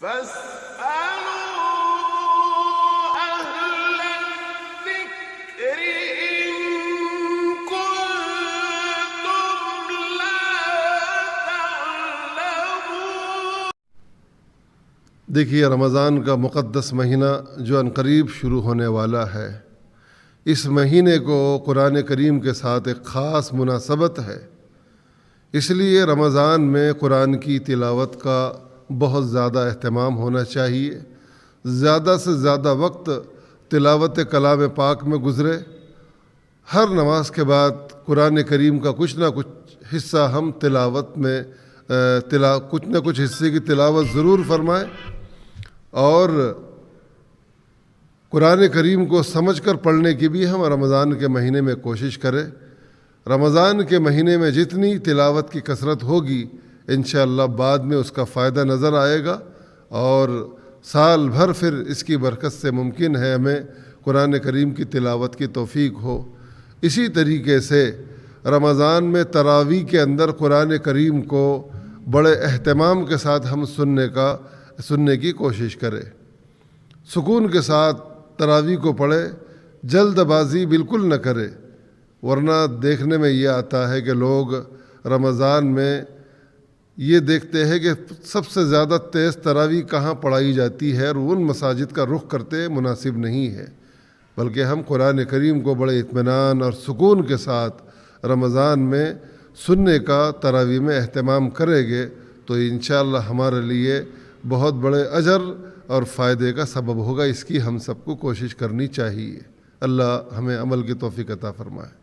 فاسألوا أهل الذكر إن كنتم لا تعلمون۔ دیکھیے، رمضان کا مقدس مہینہ جو عنقریب شروع ہونے والا ہے، اس مہینے کو قرآن کریم کے ساتھ ایک خاص مناسبت ہے۔ اس لیے رمضان میں قرآن کی تلاوت کا بہت زیادہ اہتمام ہونا چاہیے۔ زیادہ سے زیادہ وقت تلاوت کلام پاک میں گزرے۔ ہر نماز کے بعد قرآن کریم کا کچھ نہ کچھ حصہ ہم تلاوت میں کچھ نہ کچھ حصے کی تلاوت ضرور فرمائیں، اور قرآن کریم کو سمجھ کر پڑھنے کی بھی ہم رمضان کے مہینے میں کوشش کریں۔ رمضان کے مہینے میں جتنی تلاوت کی کثرت ہوگی، انشاءاللہ بعد میں اس کا فائدہ نظر آئے گا، اور سال بھر پھر اس کی برکت سے ممکن ہے ہمیں قرآن کریم کی تلاوت کی توفیق ہو۔ اسی طریقے سے رمضان میں تراویح کے اندر قرآن کریم کو بڑے اہتمام کے ساتھ ہم سننے کی کوشش کریں۔ سکون کے ساتھ تراویح کو پڑھے، جلد بازی بالکل نہ کرے، ورنہ دیکھنے میں یہ آتا ہے کہ لوگ رمضان میں یہ دیکھتے ہیں کہ سب سے زیادہ تیز تراویح کہاں پڑھائی جاتی ہے، اور ان مساجد کا رخ کرتے مناسب نہیں ہے، بلکہ ہم قرآن کریم کو بڑے اطمینان اور سکون کے ساتھ رمضان میں سننے کا تراویح میں اہتمام کریں گے تو انشاءاللہ ہمارے لیے بہت بڑے اجر اور فائدے کا سبب ہوگا۔ اس کی ہم سب کو کوشش کرنی چاہیے۔ اللہ ہمیں عمل کی توفیق عطا فرمائے۔